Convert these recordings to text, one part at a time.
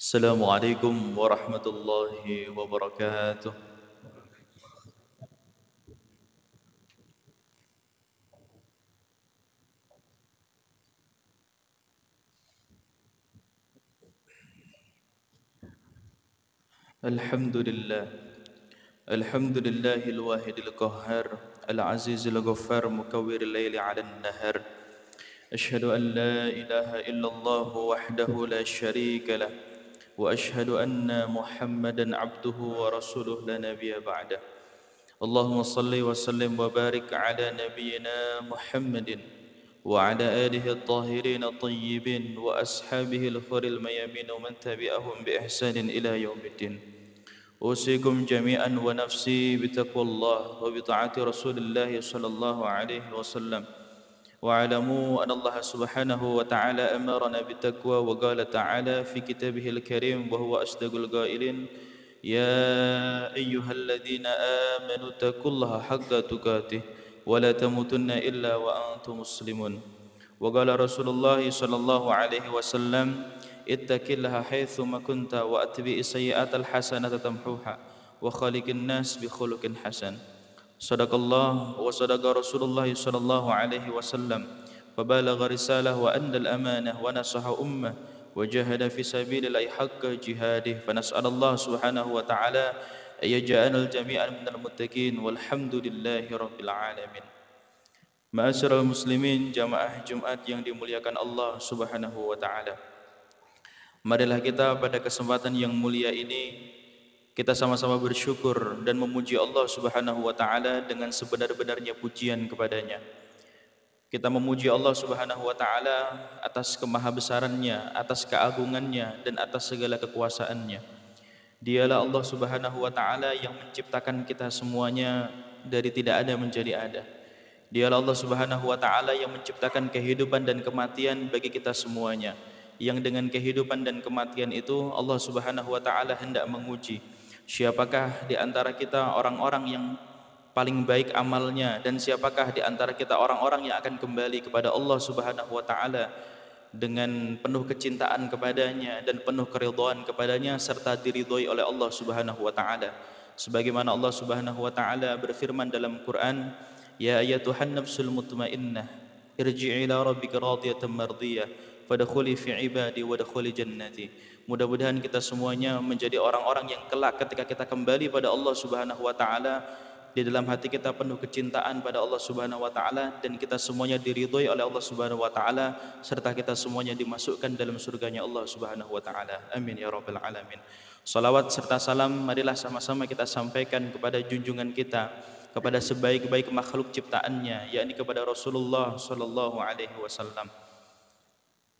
Assalamualaikum warahmatullahi wabarakatuh. Alhamdulillah. Alhamdulillahil wahidil qahhar, al-azizil ghaffar, mukawwiril laili 'alan nahar. Asyhadu an la ilaha illallah wahdahu la syarika lah wa asyhadu anna Muhammadan 'abduhu wa rasuluhu la nabiyya ba'dah. Allahumma salli wa sallim wa barik ala nabiyyina Muhammadin wa ala alihi at-tahirin at-tayyibin wa ashabihi al-khuril mayamin wa man tabi'ahum bi ihsanin ila yaumiddin. أوصيكم جميعا ونفسي بتقوى الله وبطاعة رسول الله صلى الله عليه وسلم واعلموا أن الله سبحانه وتعالى أمرنا بالتقوى وقال تعالى في كتابه الكريم وهو أصدق القائلين يا أيها الذين آمنوا اتقوا الله حق تقاته ولا تموتن إلا وأنتم مسلمون وقال رسول الله صلى الله عليه وسلم ittaqillaha haitsuma kunta wa atbi'is sayyi'atal hasanata tamhuha wa khaliqin nas bi khuluqin hasan. Sadaqallah wa sadaqa Rasulullah sallallahu alaihi wasallam wa balagha risalah wa addal amanah wa nasaha ummah wa jahada fi sabilillahi haqqa jihadih. Fa nas'alallah subhanahu wa ta'ala ayaj'alal jami'an minal muttaqin walhamdulillahi rabbil alamin. Ma'asyiral muslimin, jamaah Jumat yang dimuliakan Allah subhanahu wa ta'ala, marilah kita pada kesempatan yang mulia ini kita sama-sama bersyukur dan memuji Allah Subhanahu wa taala dengan sebenar-benarnya pujian kepadanya. Kita memuji Allah Subhanahu wa taala atas kemahabesarannya, atas keagungannya dan atas segala kekuasaannya. Dialah Allah Subhanahu wa taala yang menciptakan kita semuanya dari tidak ada menjadi ada. Dialah Allah Subhanahu wa taala yang menciptakan kehidupan dan kematian bagi kita semuanya, yang dengan kehidupan dan kematian itu Allah Subhanahu wa taala hendak menguji siapakah di antara kita orang-orang yang paling baik amalnya, dan siapakah di antara kita orang-orang yang akan kembali kepada Allah Subhanahu wa taala dengan penuh kecintaan kepadanya dan penuh keridhaan kepadanya serta diridhoi oleh Allah Subhanahu wa taala. Sebagaimana Allah Subhanahu wa taala berfirman dalam Quran, ya ayyatuhan nafsul mutmainnah irji'i ila rabbika radiyatan mardiyah fadkhuli fi ibadi wadkhuli jannati. Mudah-mudahan kita semuanya menjadi orang-orang yang kelak ketika kita kembali pada Allah Subhanahu wa taala, di dalam hati kita penuh kecintaan pada Allah Subhanahu wa taala dan kita semuanya diridhoi oleh Allah Subhanahu wa taala serta kita semuanya dimasukkan dalam surganya Allah Subhanahu wa taala. Amin ya rabbal alamin. Salawat serta salam marilah sama-sama kita sampaikan kepada junjungan kita, kepada sebaik-baik makhluk ciptaannya, yakni kepada Rasulullah sallallahu alaihi wasallam,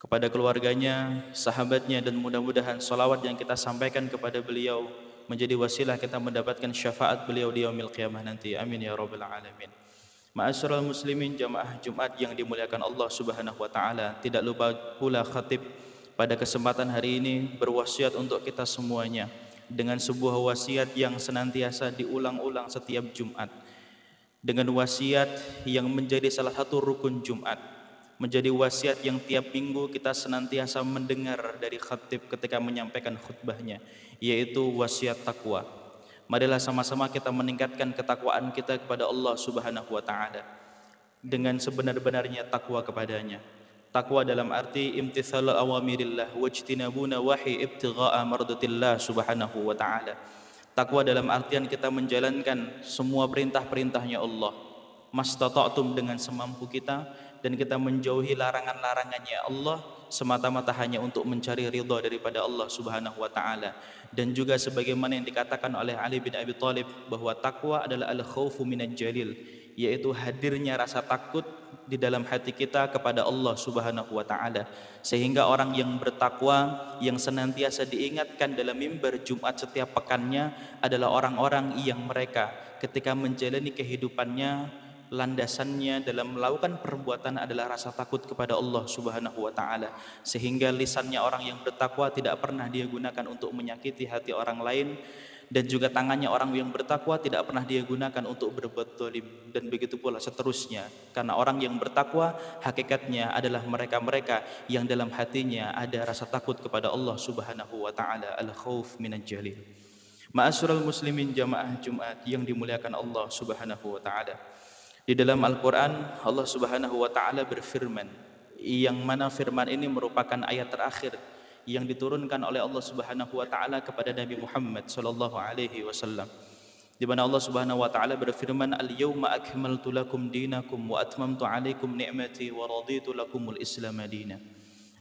kepada keluarganya, sahabatnya, dan mudah-mudahan salawat yang kita sampaikan kepada beliau menjadi wasilah kita mendapatkan syafaat beliau di yaumil qiyamah nanti. Amin ya rabbal alamin. Ma'asyiral muslimin, jamaah Jumat yang dimuliakan Allah Subhanahu wa taala, tidak lupa pula khatib pada kesempatan hari ini berwasiat untuk kita semuanya dengan sebuah wasiat yang senantiasa diulang-ulang setiap Jumat, dengan wasiat yang menjadi salah satu rukun Jumat, menjadi wasiat yang tiap minggu kita senantiasa mendengar dari khatib ketika menyampaikan khutbahnya, yaitu wasiat takwa. Marilah sama-sama kita meningkatkan ketakwaan kita kepada Allah Subhanahu wa taala dengan sebenar-benarnya takwa kepadanya. Takwa dalam arti imtithalul awamirillah wajtinabu nawahi ibtigha'a mardatillah Subhanahu wa taala. Takwa dalam artian kita menjalankan semua perintah-perintahnya Allah mastata'tum dengan semampu kita, dan kita menjauhi larangan-larangannya Allah semata-mata hanya untuk mencari ridha daripada Allah Subhanahu wa taala. Dan juga sebagaimana yang dikatakan oleh Ali bin Abi Thalib bahwa takwa adalah al-khaufu minal jalil, yaitu hadirnya rasa takut di dalam hati kita kepada Allah Subhanahu wa taala, sehingga orang yang bertakwa yang senantiasa diingatkan dalam mimbar Jumat setiap pekannya adalah orang-orang yang mereka ketika menjalani kehidupannya landasannya dalam melakukan perbuatan adalah rasa takut kepada Allah Subhanahu wa taala, sehingga lisannya orang yang bertakwa tidak pernah dia gunakan untuk menyakiti hati orang lain, Dan juga tangannya orang yang bertakwa tidak pernah dia gunakan untuk berbuat zalim. Dan begitu pula seterusnya. Karena orang yang bertakwa hakikatnya adalah mereka-mereka yang dalam hatinya ada rasa takut kepada Allah Subhanahu wa taala, al-khauf minal jalil. Ma'asyiral muslimin jamaah Jumat yang dimuliakan Allah Subhanahu wa taala. Di dalam Al-Qur'an Allah Subhanahu wa taala berfirman, yang mana firman ini merupakan ayat terakhir yang diturunkan oleh Allah Subhanahu wa taala kepada Nabi Muhammad sallallahu alaihi wasallam, di mana Allah Subhanahu wa taala berfirman, al-yauma akmaltu lakum dinakum wa atmamtu alaikum ni'mati wa raditu lakumul Islam madina.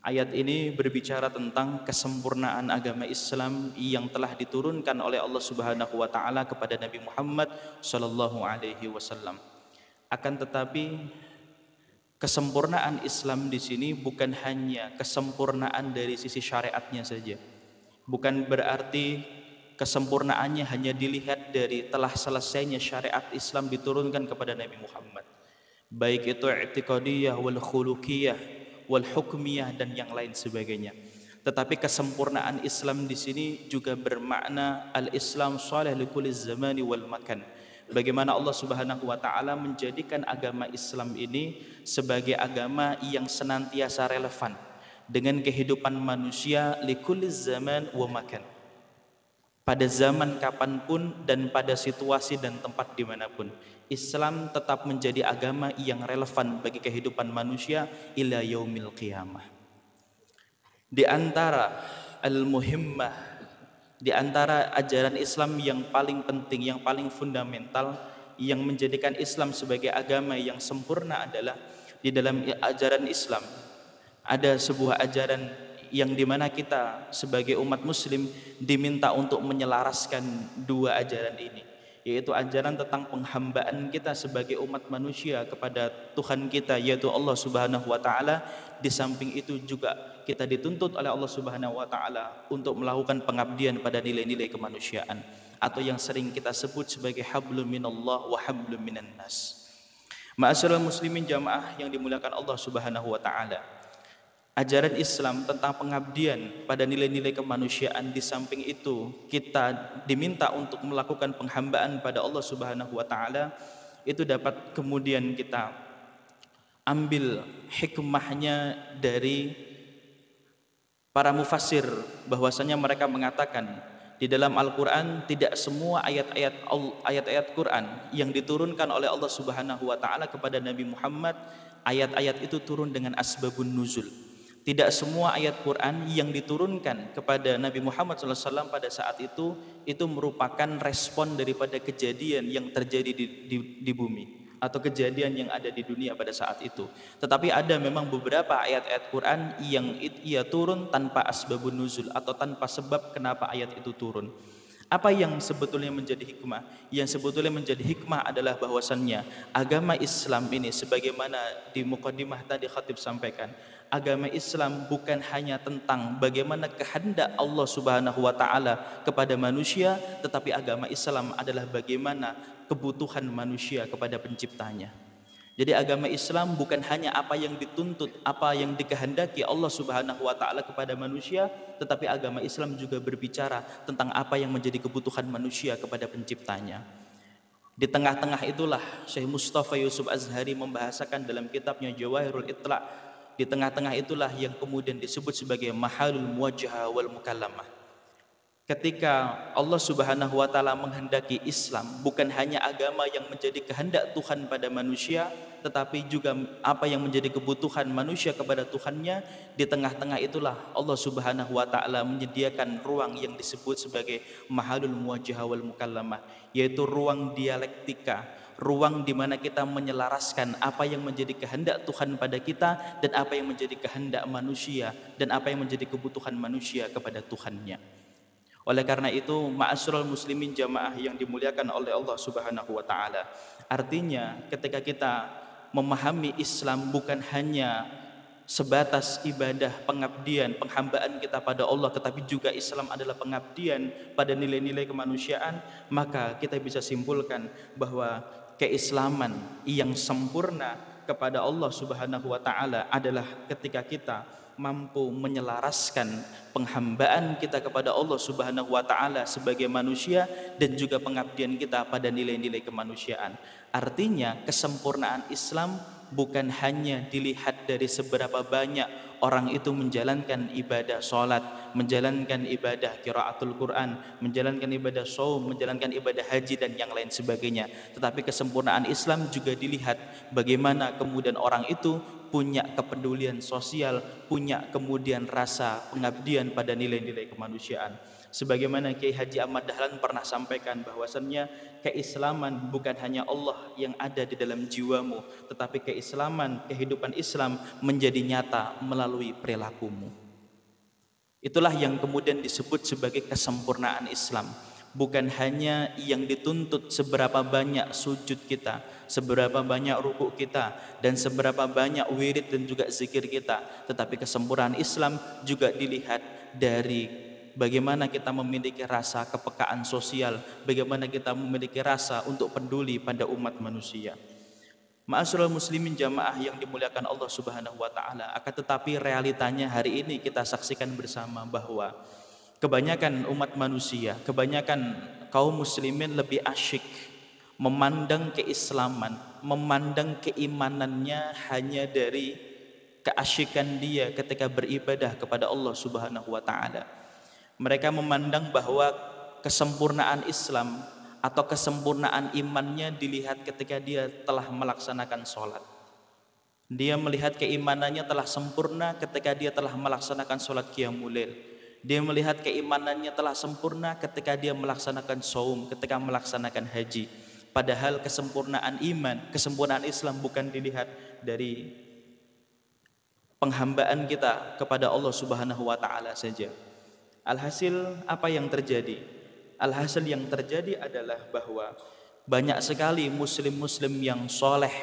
Ayat ini berbicara tentang kesempurnaan agama Islam yang telah diturunkan oleh Allah Subhanahu wa taala kepada Nabi Muhammad sallallahu alaihi wasallam. Akan tetapi kesempurnaan Islam di sini bukan hanya kesempurnaan dari sisi syariatnya saja. Bukan berarti kesempurnaannya hanya dilihat dari telah selesainya syariat Islam diturunkan kepada Nabi Muhammad. Baik itu i'tiqadiyah wal khuluqiyah wal hukmiyah dan yang lain sebagainya. Tetapi kesempurnaan Islam di sini juga bermakna al-Islam shalih li kulli zamani wal makan. Bagaimana Allah Subhanahu wa taala menjadikan agama Islam ini sebagai agama yang senantiasa relevan dengan kehidupan manusia li kulli zaman wa makan. Pada zaman kapanpun dan pada situasi dan tempat dimanapun, Islam tetap menjadi agama yang relevan bagi kehidupan manusia ila yaumil qiyamah. Di antara al-muhimmah, di antara ajaran Islam yang paling penting, yang paling fundamental, yang menjadikan Islam sebagai agama yang sempurna adalah di dalam ajaran Islam ada sebuah ajaran yang dimana kita sebagai umat muslim diminta untuk menyelaraskan dua ajaran ini, yaitu ajaran tentang penghambaan kita sebagai umat manusia kepada Tuhan kita, yaitu Allah Subhanahu wa taala. Di samping itu juga kita dituntut oleh Allah Subhanahu wa taala untuk melakukan pengabdian pada nilai-nilai kemanusiaan, atau yang sering kita sebut sebagai hablum minallah wa hablum minan nas. Ma'asyiral muslimin jamaah yang dimuliakan Allah Subhanahu wa taala, ajaran Islam tentang pengabdian pada nilai-nilai kemanusiaan, di samping itu kita diminta untuk melakukan penghambaan pada Allah Subhanahu wa taala, itu dapat kemudian kita ambil hikmahnya dari para mufassir, bahwasanya mereka mengatakan di dalam Al-Qur'an tidak semua ayat-ayat Quran yang diturunkan oleh Allah Subhanahu wa taala kepada Nabi Muhammad, ayat-ayat itu turun dengan asbabun nuzul. Tidak semua ayat Quran yang diturunkan kepada Nabi Muhammad SAW pada saat itu merupakan respon daripada kejadian yang terjadi di bumi atau kejadian yang ada di dunia pada saat itu. Tetapi ada memang beberapa ayat-ayat Quran yang ia turun tanpa asbabun nuzul atau tanpa sebab kenapa ayat itu turun. Apa yang sebetulnya menjadi hikmah? Yang sebetulnya menjadi hikmah adalah bahwasannya agama Islam ini, sebagaimana di muqaddimah tadi khatib sampaikan, agama Islam bukan hanya tentang bagaimana kehendak Allah Subhanahu wa taala kepada manusia, tetapi agama Islam adalah bagaimana kebutuhan manusia kepada penciptanya. Jadi agama Islam bukan hanya apa yang dituntut, apa yang dikehendaki Allah Subhanahu wa taala kepada manusia, tetapi agama Islam juga berbicara tentang apa yang menjadi kebutuhan manusia kepada penciptanya. Di tengah-tengah itulah Syekh Mustafa Yusuf Azhari membahasakan dalam kitabnya Jawahirul Itla', di tengah-tengah itulah yang kemudian disebut sebagai mahalul muwajjah wal mukallamah. Ketika Allah Subhanahu wa taala menghendaki Islam bukan hanya agama yang menjadi kehendak Tuhan pada manusia, tetapi juga apa yang menjadi kebutuhan manusia kepada Tuhannya, di tengah-tengah itulah Allah Subhanahu wa taala menyediakan ruang yang disebut sebagai mahalul muwajjah wal mukallamah, yaitu ruang dialektika, ruang di mana kita menyelaraskan apa yang menjadi kehendak Tuhan pada kita dan apa yang menjadi kehendak manusia dan apa yang menjadi kebutuhan manusia kepada Tuhannya. Oleh karena itu, ma'asyiral muslimin jamaah yang dimuliakan oleh Allah Subhanahu wa taala, artinya ketika kita memahami Islam bukan hanya sebatas ibadah, pengabdian, penghambaan kita pada Allah, tetapi juga Islam adalah pengabdian pada nilai-nilai kemanusiaan, maka kita bisa simpulkan bahwa keislaman yang sempurna kepada Allah Subhanahu wa taala adalah ketika kita mampu menyelaraskan penghambaan kita kepada Allah Subhanahu wa taala sebagai manusia dan juga pengabdian kita pada nilai-nilai kemanusiaan. Artinya kesempurnaan Islam bukan hanya dilihat dari seberapa banyak orang itu menjalankan ibadah sholat, menjalankan ibadah qiraatul Quran, menjalankan ibadah shaum, menjalankan ibadah haji dan yang lain sebagainya. Tetapi kesempurnaan Islam juga dilihat bagaimana kemudian orang itu punya kepedulian sosial, punya kemudian rasa pengabdian pada nilai-nilai kemanusiaan. Sebagaimana Kiai Haji Ahmad Dahlan pernah sampaikan bahwasannya keislaman bukan hanya Allah yang ada di dalam jiwamu, tetapi keislaman, kehidupan Islam menjadi nyata melalui perilakumu. Itulah yang kemudian disebut sebagai kesempurnaan Islam. Bukan hanya yang dituntut seberapa banyak sujud kita, seberapa banyak rukuk kita, dan seberapa banyak wirid dan juga zikir kita, tetapi kesempurnaan Islam juga dilihat dari bagaimana kita memiliki rasa kepekaan sosial, bagaimana kita memiliki rasa untuk peduli pada umat manusia. Ma'asyiral muslimin jamaah yang dimuliakan Allah Subhanahu wa taala, akan tetapi realitanya hari ini kita saksikan bersama bahwa kebanyakan umat manusia, kebanyakan kaum muslimin lebih asyik memandang keislaman, memandang keimanannya hanya dari keasyikan dia ketika beribadah kepada Allah Subhanahu wa taala. Mereka memandang bahwa kesempurnaan Islam atau kesempurnaan imannya dilihat ketika dia telah melaksanakan sholat. Dia melihat keimanannya telah sempurna ketika dia telah melaksanakan sholat qiyamul lail. Dia melihat keimanannya telah sempurna ketika dia melaksanakan shaum, ketika melaksanakan haji. Padahal kesempurnaan iman, kesempurnaan Islam bukan dilihat dari penghambaan kita kepada Allah Subhanahu wa taala saja. Alhasil apa yang terjadi? Alhasil yang terjadi adalah bahwa banyak sekali muslim-muslim yang soleh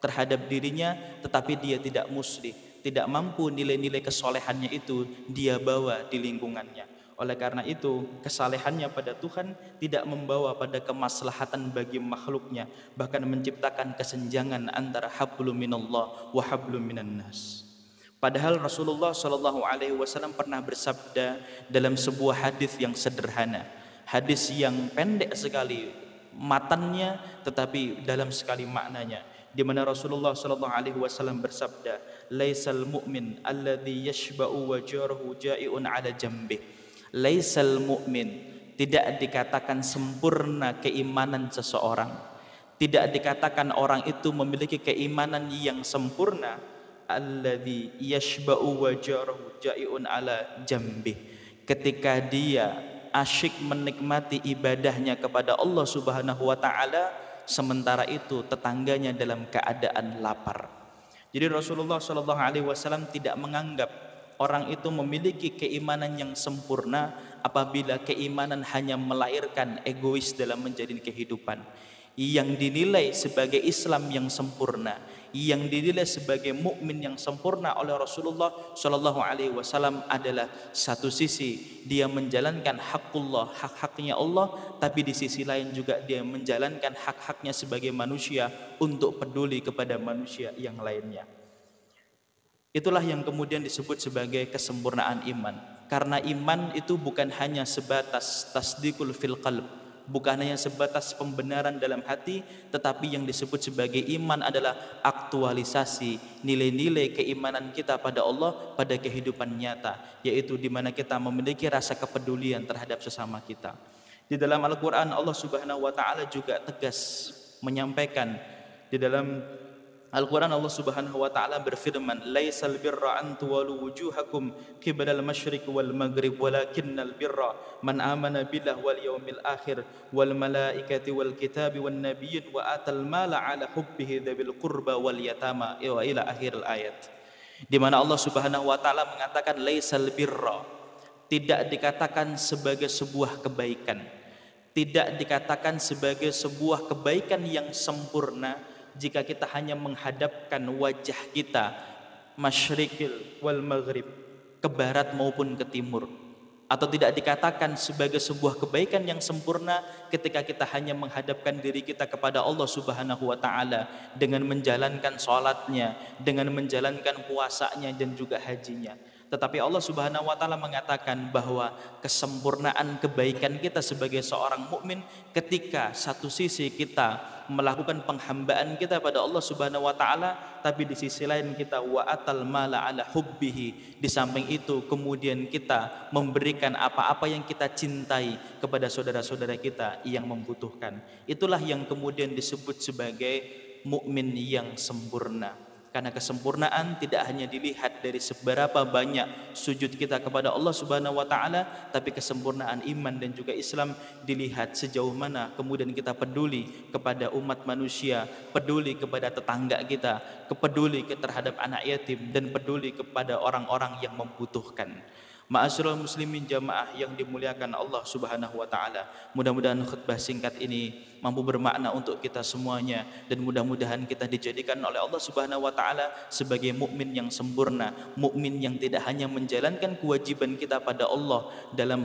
terhadap dirinya, tetapi dia tidak muslih, tidak mampu nilai-nilai kesolehannya itu dia bawa di lingkungannya. Oleh karena itu, kesalehannya pada Tuhan tidak membawa pada kemaslahatan bagi makhluknya, bahkan menciptakan kesenjangan antara hablum minallah wa hablum minan nas. Padahal Rasulullah Shallallahu Alaihi Wasallam pernah bersabda dalam sebuah hadis yang sederhana, hadis yang pendek sekali matannya, tetapi dalam sekali maknanya, di mana Rasulullah Shallallahu Alaihi Wasallam bersabda, "Laisal mu'min alladhi yashba'u wa jaruhu ja'iun ala jambih." Laisal mu'min, tidak dikatakan sempurna keimanan seseorang, tidak dikatakan orang itu memiliki keimanan yang sempurna, alladzi yashba'u wa jaruhu ja'iun ala jambih, ketika dia asyik menikmati ibadahnya kepada Allah Subhanahu wa taala, sementara itu tetangganya dalam keadaan lapar. Jadi Rasulullah Shallallahu alaihi wasallam tidak menganggap orang itu memiliki keimanan yang sempurna apabila keimanan hanya melahirkan egois dalam menjalani kehidupan. Yang dinilai sebagai Islam yang sempurna, yang dinilai sebagai mukmin yang sempurna oleh Rasulullah Shallallahu Alaihi Wasallam adalah satu sisi dia menjalankan hakullah, hak-haknya Allah, tapi di sisi lain juga dia menjalankan hak-haknya sebagai manusia untuk peduli kepada manusia yang lainnya. Itulah yang kemudian disebut sebagai kesempurnaan iman. Karena iman itu bukan hanya sebatas tasdikul fil qalb, bukan hanya sebatas pembenaran dalam hati, tetapi yang disebut sebagai iman adalah aktualisasi nilai-nilai keimanan kita pada Allah pada kehidupan nyata, yaitu di mana kita memiliki rasa kepedulian terhadap sesama kita. Di dalam Al-Quran Allah Subhanahu wa taala juga tegas menyampaikan, di dalam Al-Quran Allah Subhanahu wa taala berfirman, "Laisal birra an tuwalu wujuhakum qibalal masyriq wal maghrib walakinnal birra man amana billah wal yawmil akhir wal malaikati wal kitabi wan nabiyyin wa atal mala ala hubbihi dzil qurba wal yatama" ila akhir ayat. Di mana Allah Subhanahu wa taala mengatakan laisal birra, tidak dikatakan sebagai sebuah kebaikan, tidak dikatakan sebagai sebuah kebaikan yang sempurna jika kita hanya menghadapkan wajah kita masyriqil wal maghrib, ke barat maupun ke timur. atau tidak dikatakan sebagai sebuah kebaikan yang sempurna ketika kita hanya menghadapkan diri kita kepada Allah Subhanahu wa taala dengan menjalankan salatnya, dengan menjalankan puasanya dan juga hajinya. Tetapi Allah Subhanahu wa taala mengatakan bahwa kesempurnaan kebaikan kita sebagai seorang mukmin ketika satu sisi kita melakukan penghambaan kita pada Allah Subhanahu wa taala, tapi di sisi lain kita wa atal mala ala hubbihi. Di samping itu kemudian kita memberikan apa-apa yang kita cintai kepada saudara-saudara kita yang membutuhkan. Itulah yang kemudian disebut sebagai mukmin yang sempurna. Karena kesempurnaan tidak hanya dilihat dari seberapa banyak sujud kita kepada Allah Subhanahu wa taala, tapi kesempurnaan iman dan juga Islam dilihat sejauh mana kemudian kita peduli kepada umat manusia, peduli kepada tetangga kita, peduli terhadap anak yatim dan peduli kepada orang-orang yang membutuhkan. Ma'asyiral muslimin jamaah yang dimuliakan Allah Subhanahu wa taala. Mudah-mudahan khutbah singkat ini mampu bermakna untuk kita semuanya dan mudah-mudahan kita dijadikan oleh Allah Subhanahu wa taala sebagai mukmin yang sempurna, mukmin yang tidak hanya menjalankan kewajiban kita pada Allah dalam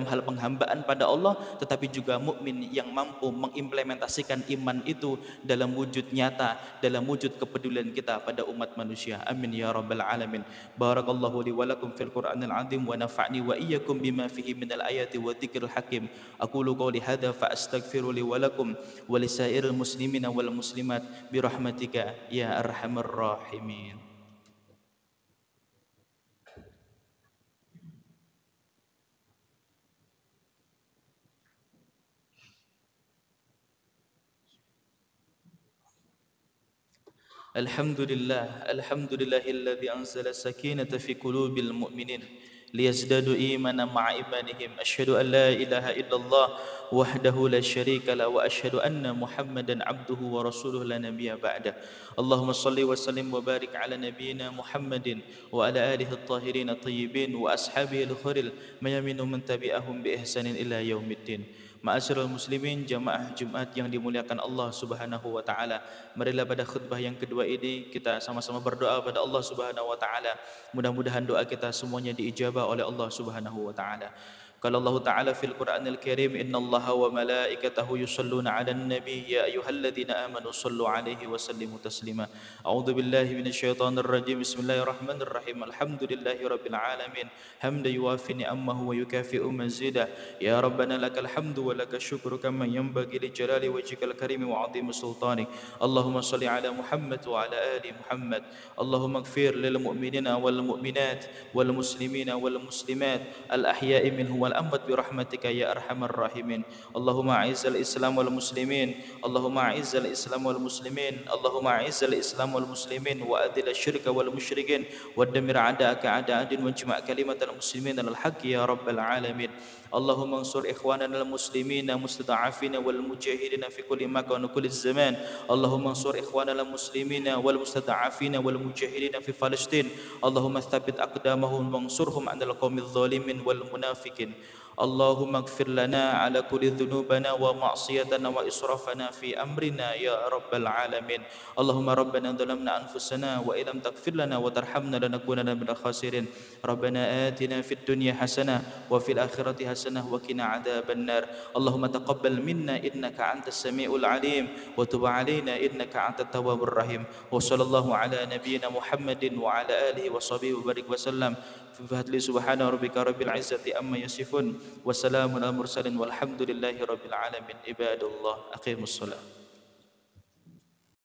hal penghambaan pada Allah, tetapi juga mukmin yang mampu mengimplementasikan iman itu dalam wujud nyata, dalam wujud kepedulian kita pada umat manusia. Amin ya rabbal alamin. Barakallahu li wa lakum fil Qur'anil azim wa nafa'ni wa iyyakum bima fihi minal ayati wa dzikril hakim. Aqulu qawli hadza fa astaghfiru li wa lakum wa lisairil muslimina wal muslimat bi rahmatika ya arhamar rahimin. الحمد لله الذي أنزل السكينة في قلوب المؤمنين ليزدادوا إيمانا مع إيمانهم. أشهد أن لا إله إلا الله وحده لا شريك له وأشهد أن محمدا عبده ورسوله لا نبي بعده. اللهم صل وسلم وبارك على نبينا محمد وعلى آله الطاهرين الطيبين وأصحابه الخير الميامين من تبعهم بإحسان إلى يوم الدين. Ma'asyiral muslimin jamaah Jumat yang dimuliakan Allah Subhanahu wa taala. Marilah pada khutbah yang kedua ini kita sama-sama berdoa pada Allah Subhanahu wa taala. Mudah-mudahan doa kita semuanya diijabah oleh Allah Subhanahu wa taala. Qala Allah Ta'ala fil Qur'anil Karim, innallaha wa malaikatahu yusholluna 'alan nabi ya ayyuhalladzina amanu shallu 'alaihi wa sallimu taslima. A'udzu billahi minasyaitonir rajim. Bismillahirrahmanirrahim. Alhamdulillahirabbil alamin. Hamdan yuwafi ni'amahu wa yukafi'u mazidah. Ya rabbana lakal hamdu wa lakal syukru kama yanbaghi li jalali wajhikal karim wa 'azimi sultanik. Allahumma shalli 'ala Muhammad wa 'ala ali Muhammad. Allahumma ighfir lil mu'minina wal mu'minat wal muslimina wal muslimat al ahya'i minhum wal amwat bi rahmatika ya arhamar rahimin. Allahumma a'izzal Islam wal muslimin. Allahumma a'izzal Islam wal muslimin. Allahumma a'izzal Islam wal muslimin wa adil asyirka wal musyrikin wa dammir a'da'aka a'da'adin wa jma' kalimatal muslimin al haqqi ya rabbal alamin. Allahumma ansur ikhwanana al muslimin mustada'afina wal mujahidin fi kulli makan wa kulli zaman. Allahumma ansur ikhwanana al muslimin wal mustada'afina wal mujahidin fi Palestin. Allahumma tsabbit aqdamahum wansurhum 'alal qaumidh dhalimin wal munafiqin. Allahumma ighfir lana ala kulli dhunubana wa ma'siyatana wa israfana fi amrina ya rabbal alamin. Allahumma rabbana dhalamna anfusana wa illam taghfir lana wa tarhamna lanakunanna minal khasirin. Rabbana atina fid dunya hasanah wa fil akhirati hasanah wa qina adzaban nar. Allahumma taqabbal minna innaka antas samiul alim wa tub alaina innaka antat tawwabur rahim. Wa sallallahu ala nabiyyina Muhammadin wa ala alihi wa sahbihi wa barik wa sallam. Fadli subhana rabbika rabbil izzati amma yasifun wa salamun al mursalin walhamdulillahi rabbil alamin. Ibadallah aqimus salat.